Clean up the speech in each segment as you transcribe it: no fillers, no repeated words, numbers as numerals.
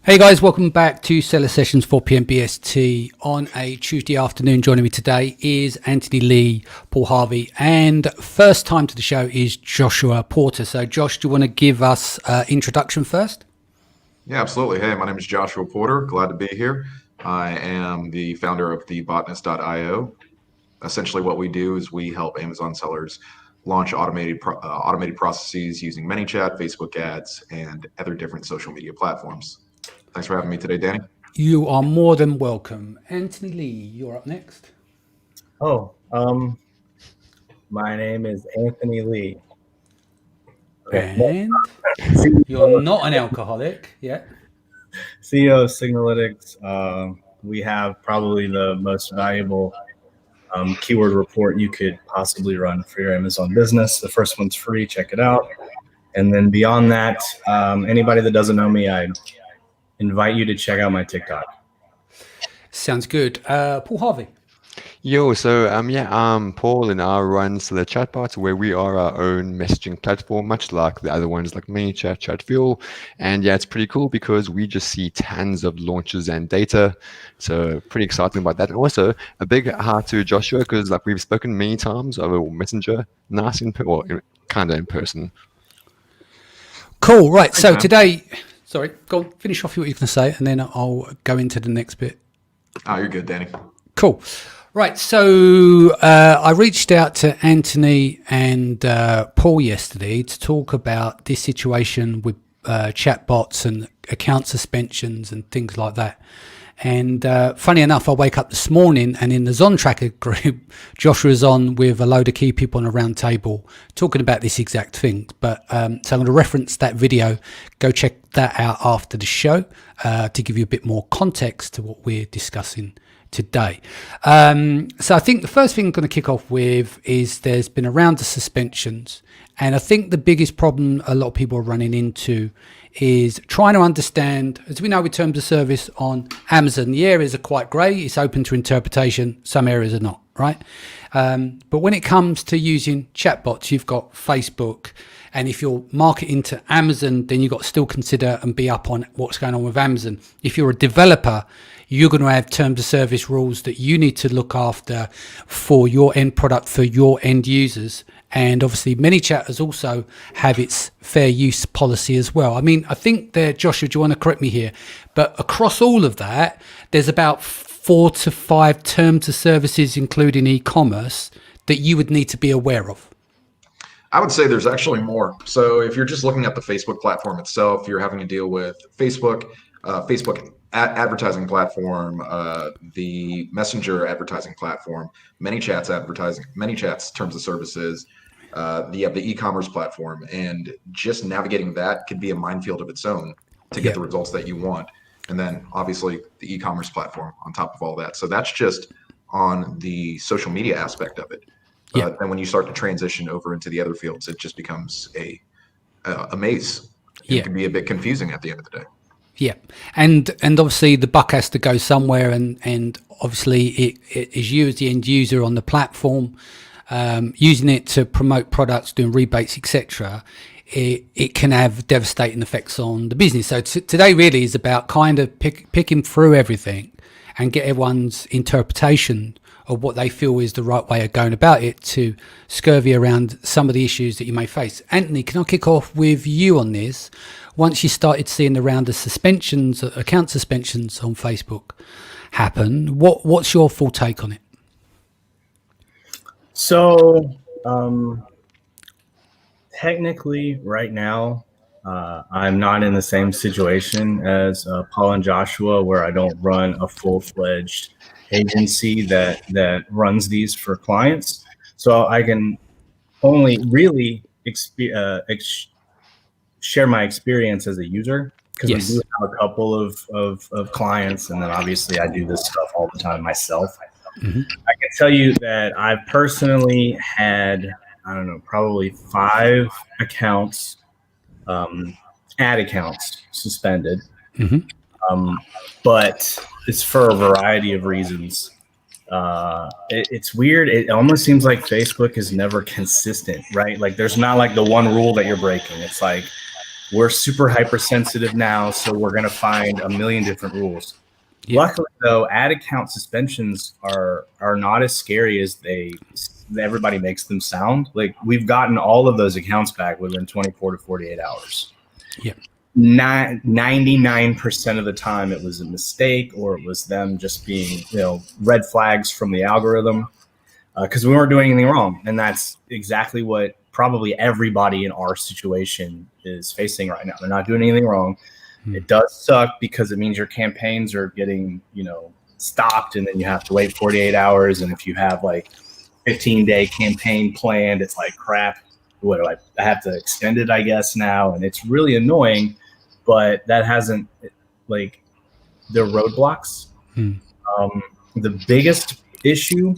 Hey guys, welcome back to Seller Sessions 4 p.m. BST on a Tuesday afternoon. Joining me today is Anthony Lee, Paul Harvey, and first time to the show is Joshua Porter. So Josh, do you want to give us introduction first? Yeah, absolutely. Hey, my name is Joshua Porter. Glad to be here. I am the founder of the botanist.io. Essentially, what we do is we help Amazon sellers launch automated processes using ManyChat, Facebook ads, and other different social media platforms. Thanks for having me today, Danny. You are more than welcome. Anthony Lee, you're up next. Oh, my name is Anthony Lee. And you're not an alcoholic yet. CEO of Signalytics. We have probably the most valuable keyword report you could possibly run for your Amazon business. The first one's free. Check it out. And then beyond that, anybody that doesn't know me, I invite you to check out my TikTok. Sounds good. Paul Harvey. Yo, so Paul and I runs the Chatbots, where we are our own messaging platform, much like the other ones like ManyChat, Chatfuel. And yeah, it's pretty cool because we just see tons of launches and data. So pretty exciting about that. And also a big hi to Joshua, because like we've spoken many times over Messenger, nice kind of in person. Cool. Right. So today, sorry, go on, finish off what you're going to say, and then I'll go into the next bit. Oh, you're good, Danny. Cool. Right, so I reached out to Anthony and Paul yesterday to talk about this situation with chatbots and account suspensions and things like that. And funny enough, I wake up this morning and in the Zon Tracker group, Joshua's on with a load of key people on a round table talking about this exact thing. But so I'm going to reference that video. Go check that out after the show to give you a bit more context to what we're discussing today. So I think the first thing I'm going to kick off with is there's been a round of suspensions. And I think the biggest problem a lot of people are running into is trying to understand, as we know with terms of service on Amazon, the areas are quite grey, it's open to interpretation, some areas are not, right? But when it comes to using chatbots, you've got Facebook, and if you're marketing to Amazon, then you've got to still consider and be up on what's going on with Amazon. If you're a developer, you're going to have terms of service rules that you need to look after for your end product, for your end users. And obviously ManyChat has also have its fair use policy as well. I mean, I think there, Joshua, do you want to correct me here? But across all of that, there's about 4 to 5 terms of services, including e-commerce, that you would need to be aware of. I would say there's actually more. So if you're just looking at the Facebook platform itself, you're having to deal with Facebook advertising platform, the Messenger advertising platform, ManyChat's terms of services, you have the e-commerce platform, and just navigating that could be a minefield of its own to get the results that you want. And then obviously the e-commerce platform on top of all that. So that's just on the social media aspect of it. Then when you start to transition over into the other fields, it just becomes a maze. It can be a bit confusing at the end of the day. Yeah, and obviously the buck has to go somewhere, and obviously it is you as the end user on the platform, using it to promote products, doing rebates, etc. It can have devastating effects on the business. So today really is about kind of picking through everything and get everyone's interpretation of what they feel is the right way of going about it to scurvy around some of the issues that you may face. Anthony, can I kick off with you on this? Once you started seeing the round of suspensions, account suspensions on Facebook happen, what's your full take on it? So technically right now, I'm not in the same situation as Paul and Joshua, where I don't run a full-fledged agency that runs these for clients. So I can only really share my experience as a user, because we do have a couple of clients, and then obviously I do this stuff all the time myself. Mm-hmm. I can tell you that I've personally had, I don't know, probably 5 accounts, ad accounts suspended. Mm-hmm. But it's for a variety of reasons. It's weird. It almost seems like Facebook is never consistent, right? Like there's not like the one rule that you're breaking. It's like we're super hypersensitive now, so we're going to find a million different rules. Yeah. Luckily, though, ad account suspensions are not as scary as everybody makes them sound. Like, we've gotten all of those accounts back within 24 to 48 hours. Yeah. 99% of the time it was a mistake, or it was them just being, red flags from the algorithm, because we weren't doing anything wrong. And that's exactly what probably everybody in our situation is facing right now. They're not doing anything wrong. It does suck because it means your campaigns are getting, stopped, and then you have to wait 48 hours. And if you have like 15-day campaign planned, it's like, crap, what do I have to extend it, I guess, now? And it's really annoying, but that hasn't, like, the roadblocks. The biggest issue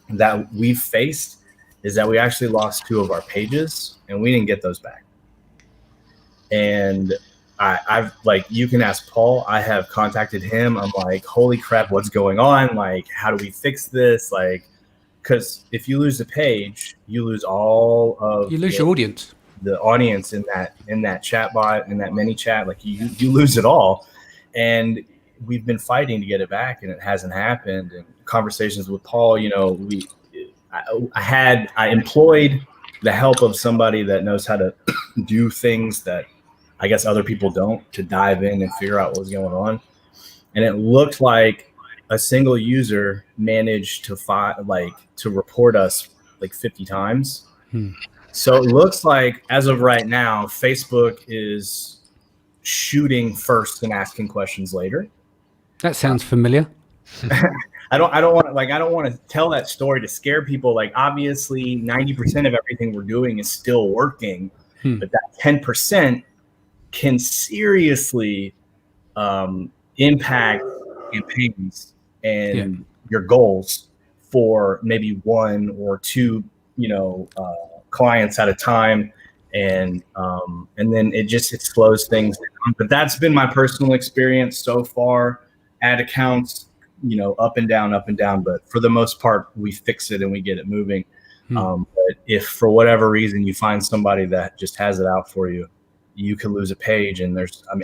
that we've faced is that we actually lost 2 of our pages, and we didn't get those back. And I've, like, you can ask Paul. I have contacted him. I'm like, holy crap, what's going on? Like, how do we fix this? Like, because if you lose a page, you lose all of your audience, the audience in that chatbot, in that mini chat. Like, you lose it all. And we've been fighting to get it back, and it hasn't happened. And conversations with Paul, I employed the help of somebody that knows how to do things that I guess other people don't, to dive in and figure out what's going on. And it looked like a single user managed to report us like 50 times. So it looks like, as of right now, Facebook is shooting first and asking questions later. That sounds familiar. I don't want to tell that story to scare people. Like, obviously 90% of everything we're doing is still working, but that 10% can seriously impact campaigns and your goals for maybe 1 or 2, clients at a time. And then it slows things down. But that's been my personal experience so far. Ad accounts, up and down. But for the most part, we fix it and we get it moving. But if for whatever reason you find somebody that just has it out for you, you can lose a page. And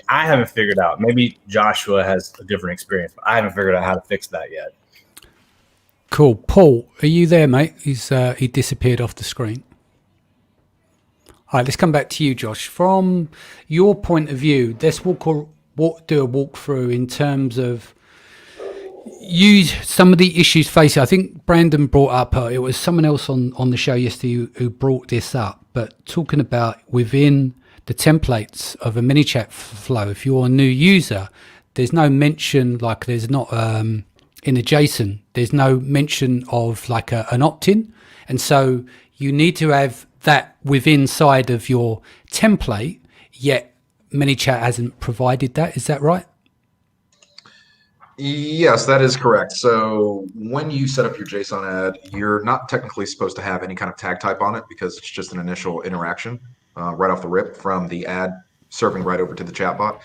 I haven't figured out, maybe Joshua has a different experience, but I haven't figured out how to fix that yet. Cool. Paul, are you there, mate? He disappeared off the screen. All right, let's come back to you, Josh. From your point of view, let's do a walkthrough in terms of some of the issues facing. I think Brandon brought up, it was someone else on the show yesterday who brought this up, but talking about within the templates of a mini chat flow, if you're a new user, there's no mention, like there's not in a JSON, there's no mention of like an opt-in. And so you need to have that within inside of your template, yet ManyChat hasn't provided that. Is that right? Yes, that is correct. So when you set up your JSON ad, you're not technically supposed to have any kind of tag type on it, because it's just an initial interaction right off the rip from the ad serving right over to the chatbot.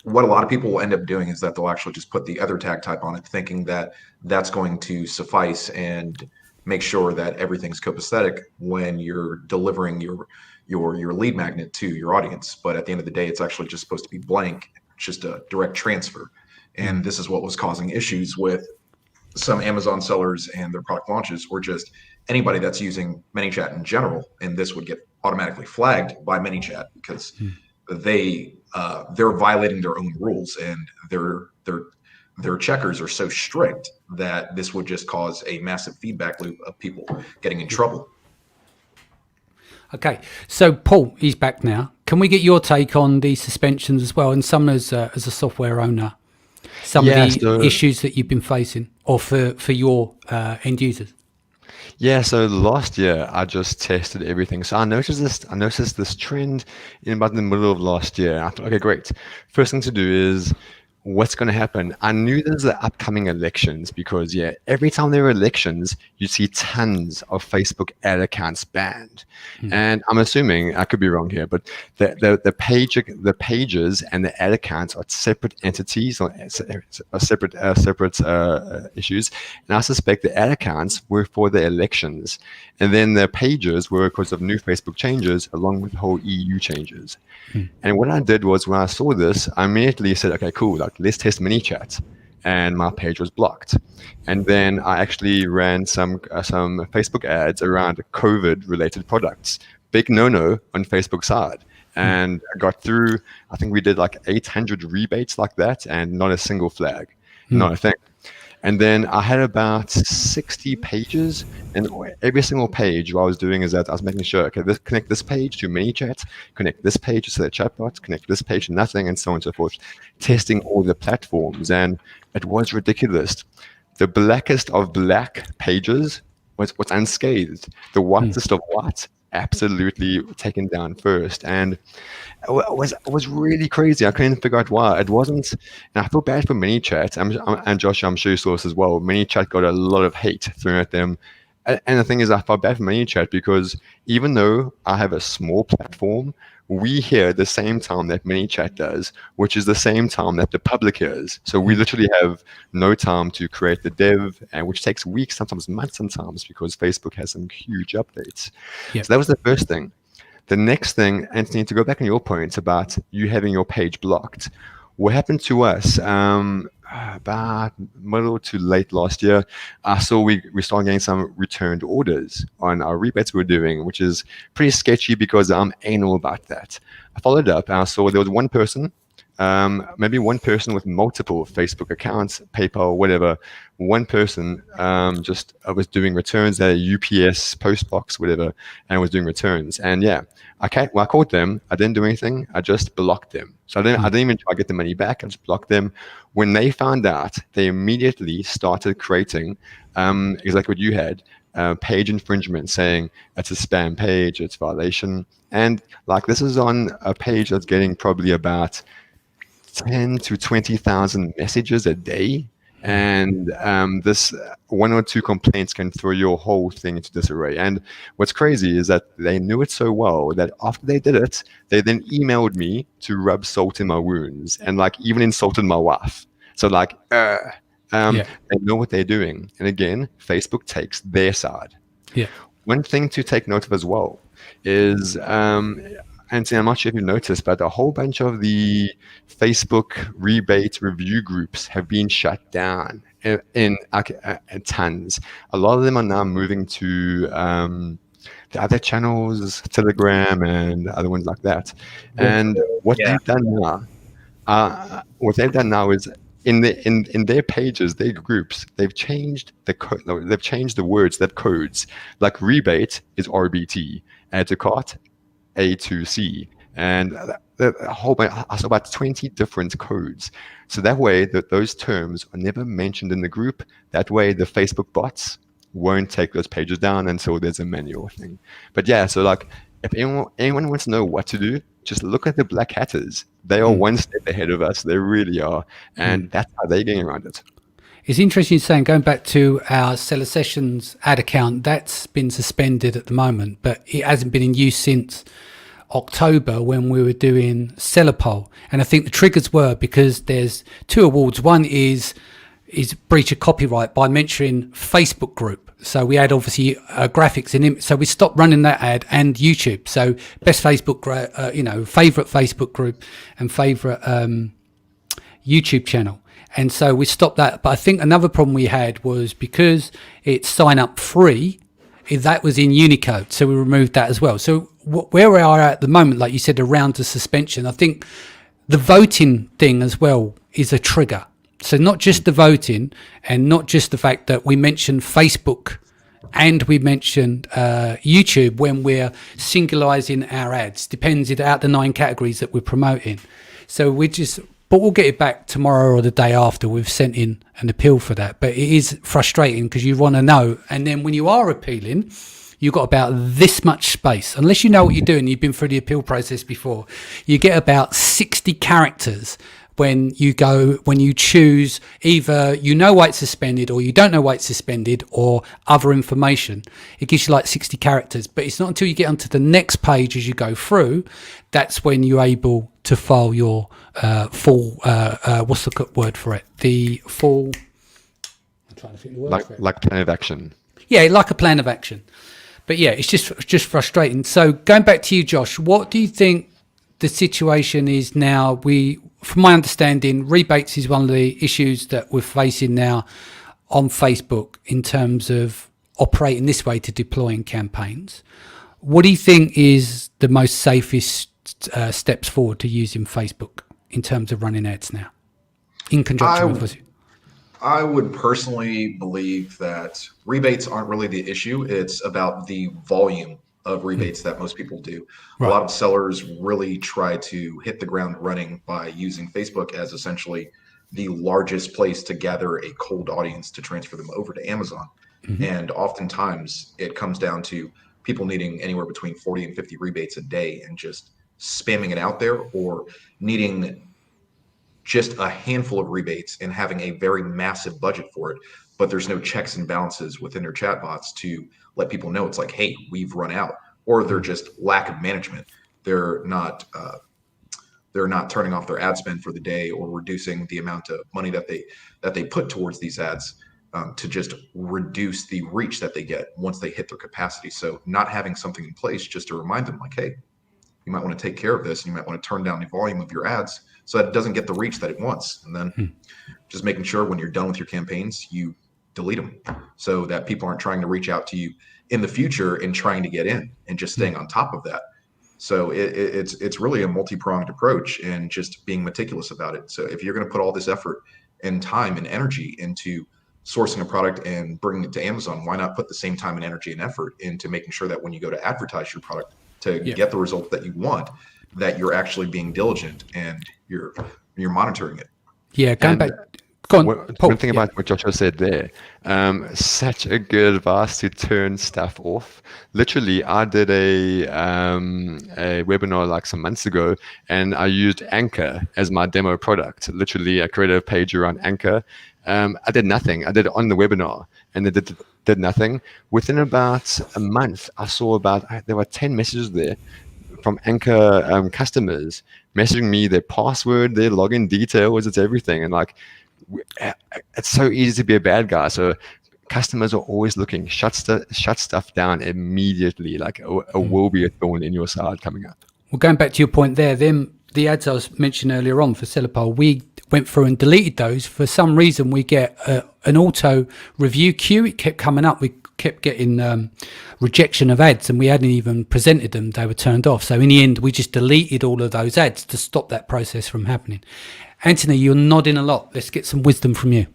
What a lot of people will end up doing is that they'll actually just put the other tag type on it, thinking that that's going to suffice and make sure that everything's copacetic when you're delivering your lead magnet to your audience. But at the end of the day, it's actually just supposed to be blank, just a direct transfer. And this is what was causing issues with some Amazon sellers and their product launches, or just anybody that's using ManyChat in general. And this would get automatically flagged by ManyChat because they're violating their own rules, and their checkers are so strict that this would just cause a massive feedback loop of people getting in trouble. Okay, so Paul, he's back now. Can we get your take on the suspensions as well, and some as a software owner, some of the issues that you've been facing, or for your end users? Yeah, so last year I just tested everything. So I noticed this trend in about the middle of last year. I thought, okay, great. First thing to do is what's going to happen. I knew there's the upcoming elections because, yeah, every time there are elections, you see tons of Facebook ad accounts banned. And I'm assuming, I could be wrong here, but the pages and the ad accounts are separate entities or separate issues. And I suspect the ad accounts were for the elections, and then the pages were because of new Facebook changes, along with the whole EU changes. And what I did was, when I saw this, I immediately said, okay, cool, like, let's test ManyChat. And my page was blocked. And then I actually ran some Facebook ads around COVID-related products. Big no-no on Facebook's side. And I got through, I think we did like 800 rebates like that, and not a single flag, not a thing. And then I had about 60 pages, and every single page what I was doing is that I was making sure, okay, connect this page to ManyChat, connect this page to the chatbot, connect this page to nothing, and so on and so forth, testing all the platforms. And it was ridiculous. The blackest of black pages was unscathed. The whitest of white, absolutely taken down first. And it was really crazy. I couldn't figure out why. It wasn't, and I feel bad for ManyChat. And Josh, I'm sure you saw this as well. ManyChat got a lot of hate thrown at them. And the thing is, I felt bad for ManyChat because even though I have a small platform, we hear the same time that ManyChat does, which is the same time that the public hears. So we literally have no time to create the dev, and which takes weeks, sometimes months, sometimes, because Facebook has some huge updates. Yep. So that was the first thing. The next thing, Anthony, to go back on your point about you having your page blocked, what happened to us about middle to late last year, I saw we started getting some returned orders on our rebates we were doing, which is pretty sketchy because I'm anal about that. I followed up and I saw there was one person, maybe one person with multiple Facebook accounts, PayPal, whatever. One person just was doing returns at a UPS post box, whatever, and was doing returns. And yeah, I called them. I didn't do anything. I just blocked them. So I didn't even try to get the money back. I just blocked them. When they found out, they immediately started creating exactly what you had, page infringement, saying it's a spam page, it's violation. And like, this is on a page that's getting probably about 10 to 20,000 messages a day. And this one or two complaints can throw your whole thing into disarray. And what's crazy is that they knew it so well that after they did it, they then emailed me to rub salt in my wounds, and like even insulted my wife. So like, they know what they're doing. And again, Facebook takes their side. Yeah. One thing to take note of as well is, Anthony, I'm not sure if you noticed, but a whole bunch of the Facebook rebate review groups have been shut down in tons. A lot of them are now moving to the other channels, Telegram and other ones like that. And what they've done now is in their pages, their groups, they've changed the code. They've changed the words, they've codes. Like rebate is RBT, add to cart A to C, and a whole bunch. I saw about 20 different codes. So that way, those terms are never mentioned in the group. That way, the Facebook bots won't take those pages down until there's a manual thing. But yeah, so like, if anyone wants to know what to do, just look at the black hatters. They are one step ahead of us. They really are, and that's how they're getting around it. It's interesting saying, going back to our Seller Sessions ad account, that's been suspended at the moment, but it hasn't been in use since October when we were doing Seller Poll. And I think the triggers were because there's two awards. One is breach of copyright by mentioning Facebook group. So we had obviously graphics in it. So we stopped running that ad, and YouTube. So best Facebook, favorite Facebook group and favorite YouTube channel. And so we stopped that. But I think another problem we had was because it's sign up free, that was in Unicode. So we removed that as well. So where we are at the moment, like you said, around the suspension, I think the voting thing as well is a trigger. So not just the voting, and not just the fact that we mentioned Facebook and we mentioned YouTube when we're singularizing our ads, depends out the 9 categories that we're promoting. So but we'll get it back tomorrow or the day after. We've sent in an appeal for that. But it is frustrating because you want to know. And then when you are appealing, you've got about this much space. Unless you know what you're doing, you've been through the appeal process before, you get about 60 characters when you choose either why it's suspended or you don't know why it's suspended or other information. It gives you like 60 characters, but it's not until you get onto the next page as you go through that's when you're able to file your full what's the word for it? The full. I'm trying to think the word for it. Like plan of action. Yeah, like a plan of action. But yeah, it's just frustrating. So going back to you, Josh, what do you think the situation is now? From my understanding, rebates is one of the issues that we're facing now on Facebook in terms of operating this way to deploying campaigns. What do you think is the most safest steps forward to using Facebook in terms of running ads now, in conjunction with us? I would personally believe that rebates aren't really the issue. It's about the volume of rebates that most people do. Right. A lot of sellers really try to hit the ground running by using Facebook as essentially the largest place to gather a cold audience to transfer them over to Amazon. Mm-hmm. And oftentimes it comes down to people needing anywhere between 40 and 50 rebates a day and just spamming it out there, or needing just a handful of rebates and having a very massive budget for it, but there's no checks and balances within their chatbots to let people know it's like, hey, we've run out, or they're just lack of management. They're not turning off their ad spend for the day, or reducing the amount of money that they put towards these ads to just reduce the reach that they get once they hit their capacity. So not having something in place just to remind them like, hey, you might want to take care of this, and you might want to turn down the volume of your ads so that it doesn't get the reach that it wants. And then just making sure when you're done with your campaigns, you delete them so that people aren't trying to reach out to you in the future and trying to get in, and just staying on top of that. So it's really a multi-pronged approach, and just being meticulous about it. So if you're going to put all this effort and time and energy into sourcing a product and bringing it to Amazon, why not put the same time and energy and effort into making sure that when you go to advertise your product to get the results that you want, that you're actually being diligent and you're monitoring it. Yeah, going back. Go on, Paul. One thing about what Joshua said there, such a good advice to turn stuff off. Literally, I did a webinar like some months ago, and I used Anchor as my demo product. Literally, I created a page around Anchor. I did nothing. I did it on the webinar, and it did nothing. Within about a month, I saw there were 10 messages there from Anchor customers messaging me their password, their login details, it's everything. And like, it's so easy to be a bad guy. So customers are always looking, shut stuff down immediately. Like a will be a thorn in your side coming up. Well, going back to your point there, the ads I was mentioning earlier on for Cellepole, we went through and deleted those. For some reason, we get an auto review queue. It kept coming up. We kept getting rejection of ads, and we hadn't even presented them. They were turned off. So in the end, we just deleted all of those ads to stop that process from happening. Anthony, you're nodding a lot. Let's get some wisdom from you.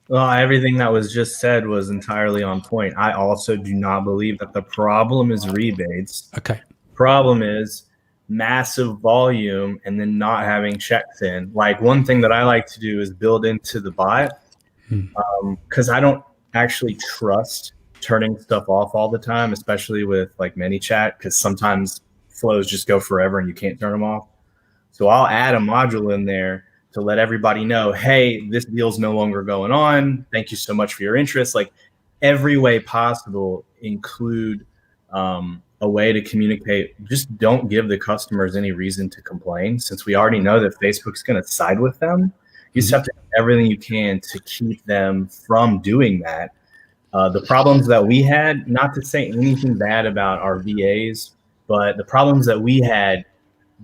Well, everything that was just said was entirely on point. I also do not believe that the problem is rebates. Okay. Problem is massive volume and then not having checks in. Like, one thing that I like to do is build into the bot, because I don't actually trust turning stuff off all the time, especially with like ManyChat, because sometimes flows just go forever and you can't turn them off. So I'll add a module in there to let everybody know, hey, this deal's no longer going on. Thank you so much for your interest. Like, every way possible, include a way to communicate. Just don't give the customers any reason to complain, since we already know that Facebook's going to side with them. You just have to do everything you can to keep them from doing that. The problems that we had, not to say anything bad about our VAs, but the problems that we had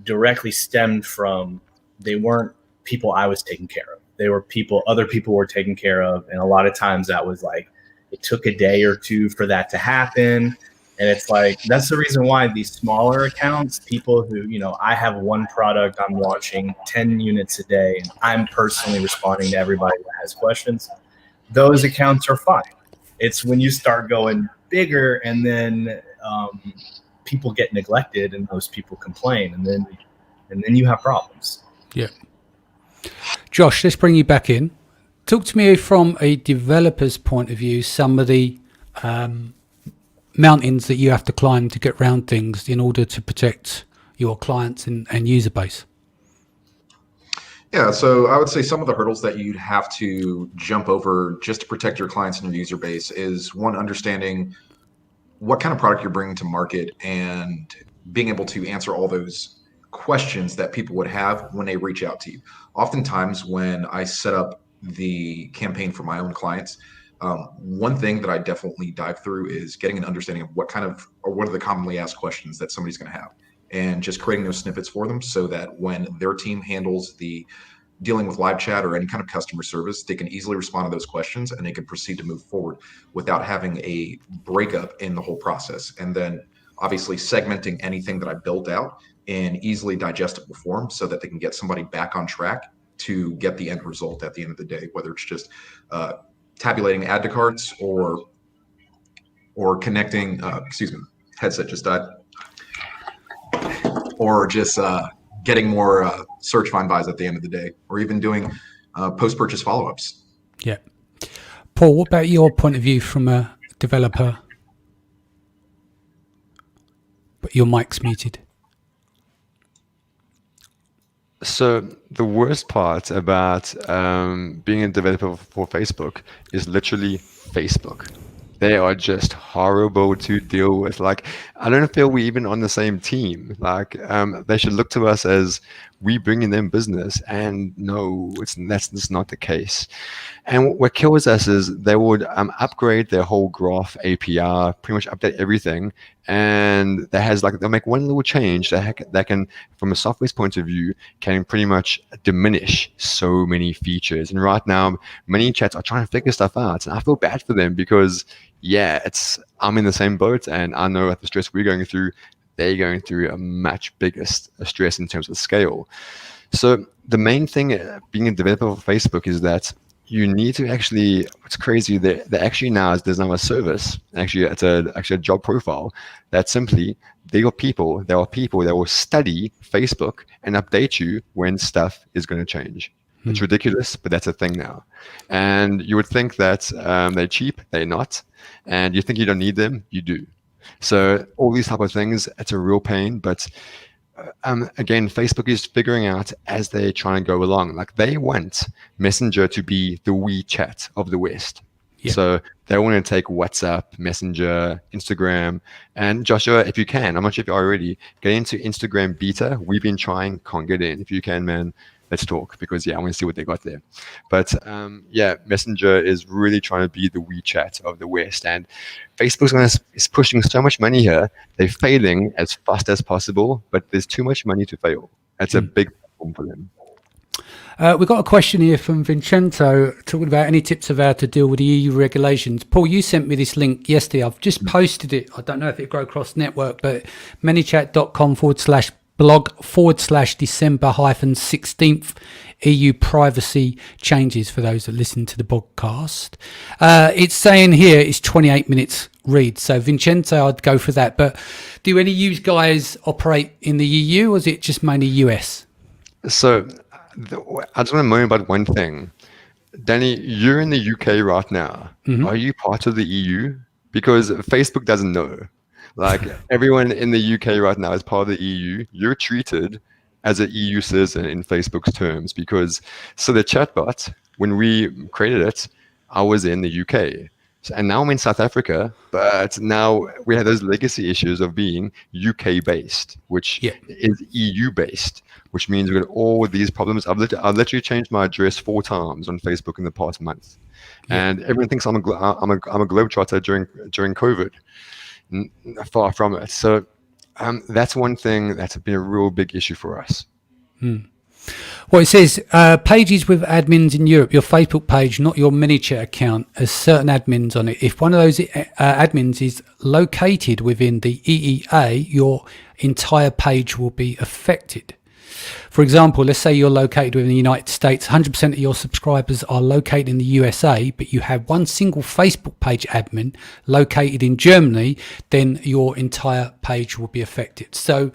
directly stemmed from, they weren't people I was taking care of. They were people other people were taking care of. And a lot of times that was like, it took a day or two for that to happen. And it's like, that's the reason why these smaller accounts, people who, I have one product, I'm launching 10 units a day, and I'm personally responding to everybody that has questions. Those accounts are fine. It's when you start going bigger and then people get neglected and those people complain, and then you have problems. Yeah. Josh, let's bring you back in. Talk to me from a developer's point of view, some of the mountains that you have to climb to get around things in order to protect your clients and user base. Yeah, so I would say some of the hurdles that you'd have to jump over just to protect your clients and your user base is one, understanding what kind of product you're bringing to market and being able to answer all those questions that people would have when they reach out to you. Oftentimes, when I set up the campaign for my own clients, one thing that I definitely dive through is getting an understanding of what are the commonly asked questions that somebody's going to have, and just creating those snippets for them so that when their team handles the dealing with live chat or any kind of customer service, they can easily respond to those questions and they can proceed to move forward without having a breakup in the whole process. And then obviously segmenting anything that I built out in easily digestible form so that they can get somebody back on track to get the end result at the end of the day, whether it's just tabulating add to carts or connecting, excuse me, headset just died, or just getting more search find buys at the end of the day, or even doing post-purchase follow-ups. Yeah. Paul, what about your point of view from a developer? But your mic's muted. So the worst part about being a developer for Facebook is literally Facebook. They are just horrible to deal with. Like, I don't feel we're even on the same team. Like, they should look to us as we bringing them business, and no, that's just not the case. And what kills us is they would upgrade their whole graph API, pretty much update everything, and they'll make one little change that can, from a software's point of view, can pretty much diminish so many features. And right now, many chats are trying to figure stuff out, and I feel bad for them because, yeah, I'm in the same boat, and I know at the stress we're going through, they're going through a much bigger stress in terms of scale. So the main thing being a developer for Facebook is that you need to actually, what's crazy, there's now a service, actually it's a job profile that simply, there are people that will study Facebook and update you when stuff is going to change. It's ridiculous, but that's a thing now. And you would think that they're cheap, they're not. And you think you don't need them, you do. So all these type of things, it's a real pain, but again, Facebook is figuring out as they're trying to go along. Like, they want Messenger to be the WeChat of the West. Yeah. So they want to take WhatsApp, Messenger, Instagram, and Joshua, if you can, I'm not sure if you are already, get into Instagram beta. We've been trying, can't get in. If you can, man, let's talk, because I want to see what they got there. But Messenger is really trying to be the WeChat of the West, and Facebook is pushing so much money here. They're failing as fast as possible, but there's too much money to fail. That's a big problem for them. We've got a question here from Vincenzo talking about any tips of how to deal with the EU regulations. Paul, you sent me this link yesterday. I've just posted it. I don't know if it go across network, but manychat.com/blog/December-16th EU privacy changes for those that listen to the podcast. It's saying here it's 28 minutes read. So Vincenzo, I'd go for that. But do any of you guys operate in the EU, or is it just mainly US? So I just want to moan about one thing. Danny, you're in the UK right now. Mm-hmm. Are you part of the EU? Because Facebook doesn't know. Like, everyone in the UK right now is part of the EU. You're treated as an EU citizen in Facebook's terms, because so the chatbot, when we created it, I was in the UK. And now I'm in South Africa, but now we have those legacy issues of being UK based, which is EU based, which means we've got all these problems. I've literally changed my address 4 times on Facebook in the past month, and everyone thinks I'm a globetrotter during COVID. Far from it. So that's one thing that's been a real big issue for us. Well, it says pages with admins in Europe. Your Facebook page, not your ManyChat account, has certain admins on it. If one of those admins is located within the EEA, your entire page will be affected. For example, let's say you're located within the United States, 100% of your subscribers are located in the USA, but you have one single Facebook page admin located in Germany, then your entire page will be affected. So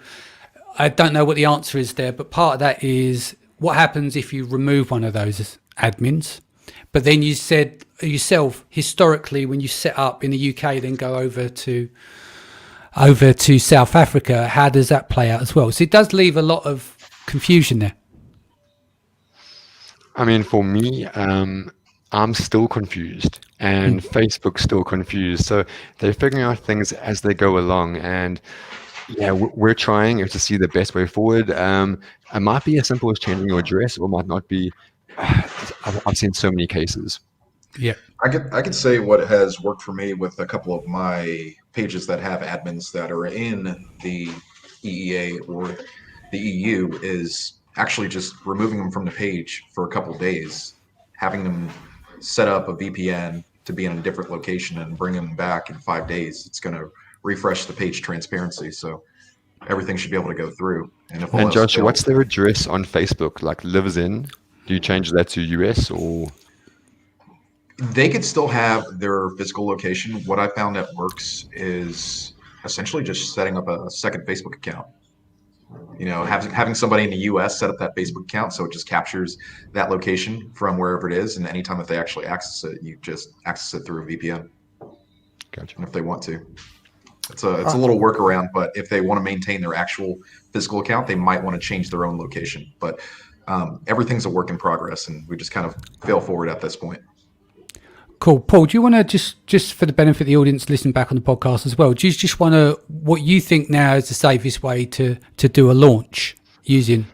I don't know what the answer is there, but part of that is what happens if you remove one of those admins. But then you said yourself, historically, when you set up in the UK, then go over to South Africa, how does that play out as well? So it does leave a lot of confusion there. I mean, for me, I'm still confused, and Facebook's still confused. So they're figuring out things as they go along, and yeah, we're trying to see the best way forward. It might be as simple as changing your address, or might not be. I've seen so many cases. Yeah. I could say what has worked for me with a couple of my pages that have admins that are in the EEA or the EU is actually just removing them from the page for a couple of days, having them set up a VPN to be in a different location and bring them back in 5 days. It's going to refresh the page transparency, so everything should be able to go through. And if all And else Josh, what's fails, their address on Facebook? Like lives in? Do you change that to US or? they could still have their physical location. What I found that works is essentially just setting up a second Facebook account. Having somebody in the US set up that Facebook account so it just captures that location from wherever it is, and anytime that they actually access it, you just access it through a VPN. Gotcha. If they want to. It's a little workaround, but if they want to maintain their actual physical account, they might want to change their own location. But everything's a work in progress, and we just kind of fail forward at this point. Cool. Paul, do you want to just for the benefit of the audience listening back on the podcast as well, do you just want to, what you think now is the safest way to do a launch using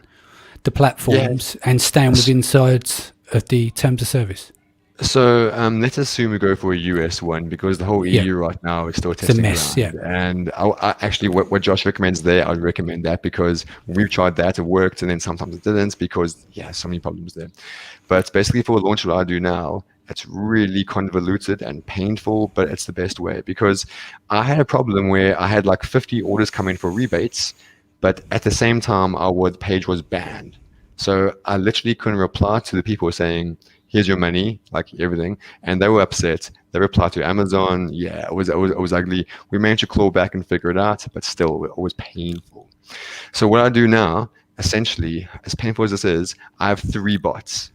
the platforms and staying within sides of the terms of service? So let's assume we go for a US one because the whole EU right now is still testing mess, around. And I actually, what Josh recommends there, I'd recommend that because we've tried that, it worked, and then sometimes it didn't because, so many problems there. But basically for a launch, what I do now, it's really convoluted and painful, but it's the best way because I had a problem where I had like 50 orders come in for rebates, but at the same time, our page was banned. So I literally couldn't reply to the people saying, here's your money, like everything. And they were upset. They replied to Amazon. Yeah, it was ugly. We managed to claw back and figure it out, but still, it was painful. So what I do now, essentially, as painful as this is, I have 3 bots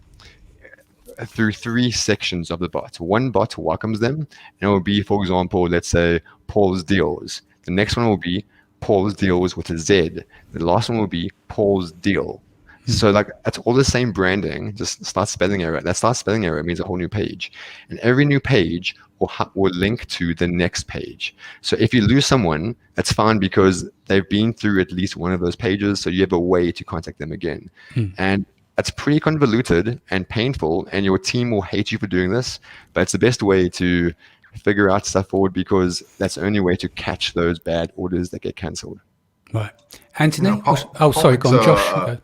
through 3 sections of the bot. One bot welcomes them, and it will be, for example, let's say Paul's Deals. The next one will be Paul's Deals with a Z. The last one will be Paul's Deal. So like it's all the same branding, just start spelling error. That start spelling error means a whole new page. And every new page will link to the next page. So if you lose someone, that's fine because they've been through at least one of those pages. So you have a way to contact them again. And it's pretty convoluted and painful, and your team will hate you for doing this, but it's the best way to figure out stuff forward because that's the only way to catch those bad orders that get canceled. Right. Anthony? Paul sorry, go on, makes, Josh. Okay.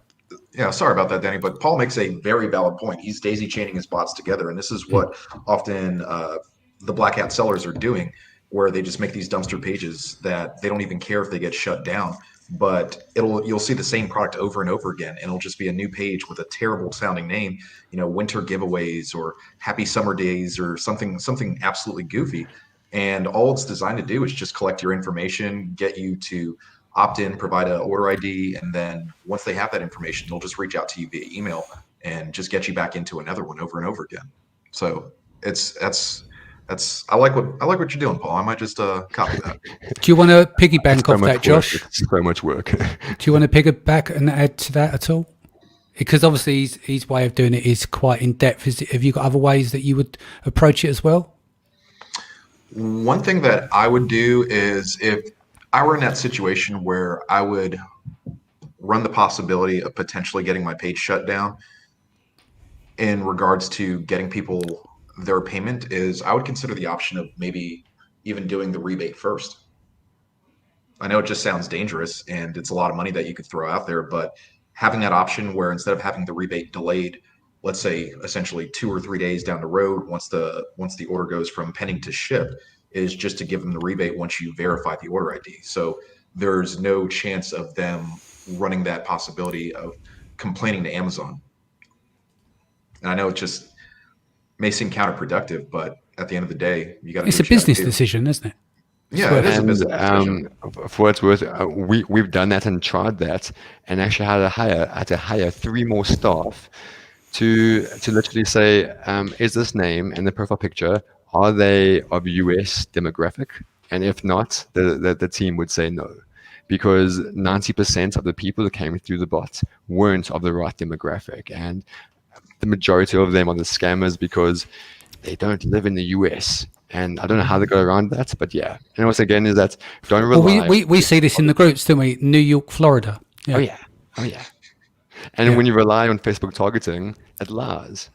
Yeah, sorry about that, Danny, but Paul makes a very valid point. He's daisy chaining his bots together, and this is what often the black hat sellers are doing, where they just make these dumpster pages that they don't even care if they get shut down, but you'll see the same product over and over again, and it'll just be a new page with a terrible sounding name, winter giveaways or happy summer days or something absolutely goofy. And all it's designed to do is just collect your information, get you to opt in, provide an order ID, and then once they have that information, they'll just reach out to you via email and just get you back into another one over and over again. So I like what you're doing, Paul. I might just copy that. Do you want to piggyback off that, Josh? It's so much work. Do you want to piggyback and add to that at all? Because obviously his way of doing it is quite in depth. Have you got other ways that you would approach it as well? One thing that I would do is if I were in that situation where I would run the possibility of potentially getting my page shut down in regards to getting people their payment, is I would consider the option of maybe even doing the rebate first. I know it just sounds dangerous and it's a lot of money that you could throw out there, but having that option where instead of having the rebate delayed, let's say essentially 2 or 3 days down the road, once the order goes from pending to ship, is just to give them the rebate once you verify the order ID. So there's no chance of them running that possibility of complaining to Amazon. And I know it just may seem counterproductive, but at the end of the day, you got to. It's a business decision, isn't it? Yeah, it is a business decision. For what it's worth, we've done that and tried that, and actually had to hire 3 more staff to literally say, is this name and the profile picture, are they of US demographic? And if not, the team would say no, because 90% of the people that came through the bot weren't of the right demographic. And the majority of them are the scammers because they don't live in the US. And I don't know how they go around that, but yeah. And also again is that don't rely. Well, we see this in the groups, don't we? New York, Florida. Oh yeah. And when you rely on Facebook targeting, it lies.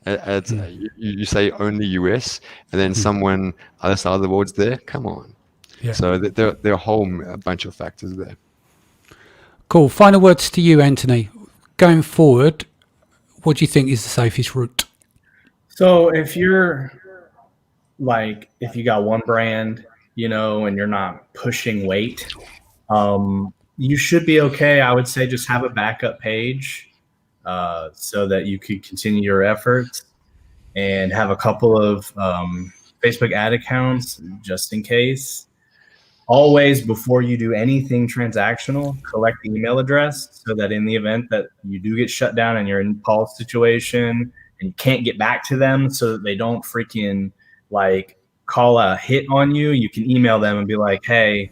You say only US, and then someone other side of the world's there. Come on. Yeah. So there are a whole bunch of factors there. Cool. Final words to you, Anthony. Going forward, what do you think is the safest route? So if you got one brand, and you're not pushing weight, you should be okay. I would say just have a backup page so that you could continue your efforts, and have a couple of Facebook ad accounts just in case. Always, before you do anything transactional, collect the email address so that in the event that you do get shut down and you're in a pause situation and you can't get back to them, so that they don't freaking call a hit on you, you can email them and be like, hey,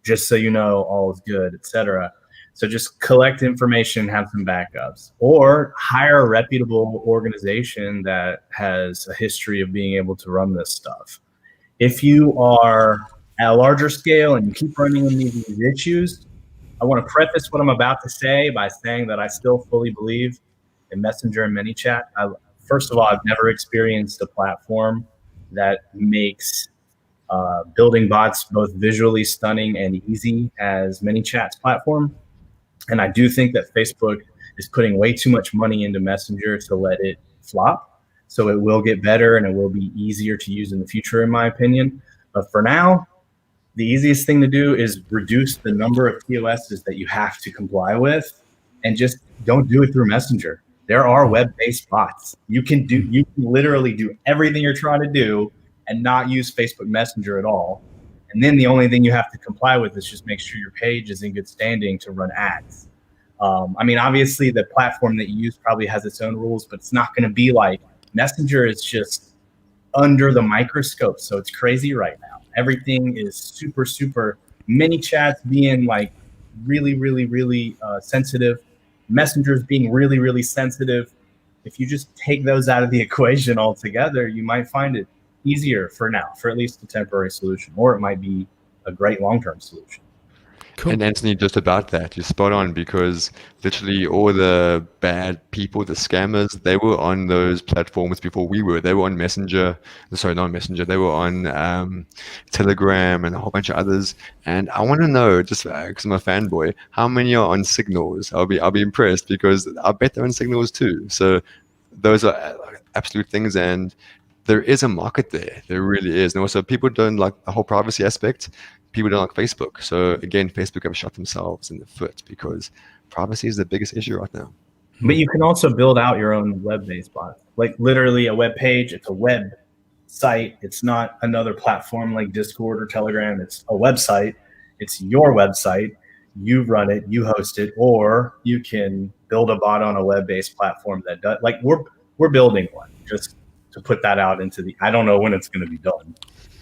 just so you know, all is good, etc. So just collect information, have some backups, or hire a reputable organization that has a history of being able to run this stuff. If you are at a larger scale and you keep running into these issues, I want to preface what I'm about to say by saying that I still fully believe in Messenger and ManyChat. First of all, I've never experienced a platform that makes building bots both visually stunning and easy as ManyChat's platform. And I do think that Facebook is putting way too much money into Messenger to let it flop. So it will get better and it will be easier to use in the future, in my opinion. But for now, the easiest thing to do is reduce the number of POSs that you have to comply with, and just don't do it through Messenger. There are web-based bots. You can literally do everything you're trying to do and not use Facebook Messenger at all. And then the only thing you have to comply with is just make sure your page is in good standing to run ads. Obviously the platform that you use probably has its own rules, but it's not going to be like Messenger is just under the microscope. So it's crazy right now. Everything is super, super. ManyChats being really, really, really sensitive. Messengers being really, really sensitive. If you just take those out of the equation altogether, you might find it easier for now, for at least a temporary solution, or it might be a great long-term solution. Cool. And Anthony, just about that, you're spot on, because literally all the bad people, the scammers, they were on those platforms before we were. They were on Messenger, sorry, not Messenger, they were on Telegram and a whole bunch of others. And I want to know, just because I'm a fanboy, how many are on Signals? I'll be impressed, because I bet they're on Signals too. So those are absolute things, and there is a market there. There really is. And also, people don't like the whole privacy aspect. People don't like Facebook. So again, Facebook have shot themselves in the foot, because privacy is the biggest issue right now. But you can also build out your own web-based bot. Like literally a web page, it's a web site. It's not another platform like Discord or Telegram. It's a website. It's your website. You run it, you host it, or you can build a bot on a web-based platform that does, we're building one, just to put that out into the, I don't know when it's going to be done,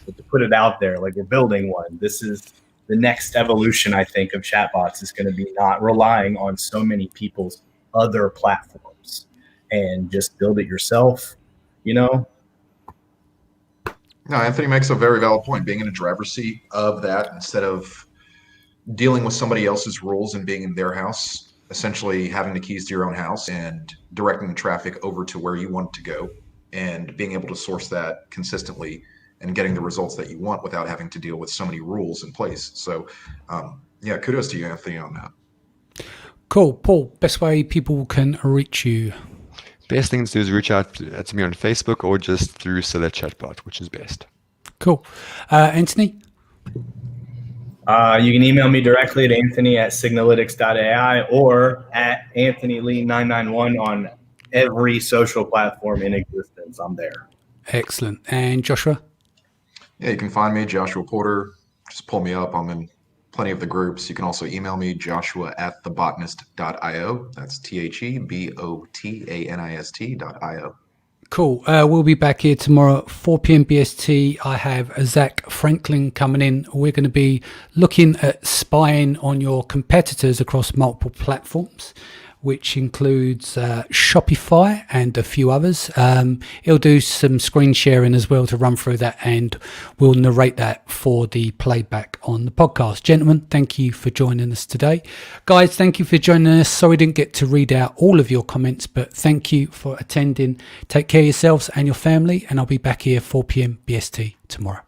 but to put it out there, we're building one. This is the next evolution, I think, of chatbots, is going to be not relying on so many people's other platforms, and just build it yourself, No, Anthony makes a very valid point. Being in a driver's seat of that, instead of dealing with somebody else's rules and being in their house, essentially having the keys to your own house and directing the traffic over to where you want it to go, and being able to source that consistently and getting the results that you want without having to deal with so many rules in place. So, kudos to you, Anthony, on that. Cool. Paul, best way people can reach you? Best thing to do is reach out to me on Facebook, or just through Select Chatbot, which is best. Cool. Anthony? You can email me directly at anthony@signalytics.ai or at anthonylee991 on every social platform in existence. I'm there. Excellent. And Joshua? Yeah, you can find me, Joshua Porter. Just pull me up. I'm in plenty of the groups. You can also email me, joshua@thebotanist.io. That's THEBOTANIST.io. Cool. We'll be back here tomorrow at 4 p.m. BST. I have Zach Franklin coming in. We're going to be looking at spying on your competitors across multiple platforms. which includes Shopify and a few others. He'll do some screen sharing as well to run through that, and we'll narrate that for the playback on the podcast. Gentlemen, thank you for joining us today. Guys, thank you for joining us. Sorry I didn't get to read out all of your comments, but thank you for attending. Take care of yourselves and your family, and I'll be back here 4 p.m. BST tomorrow.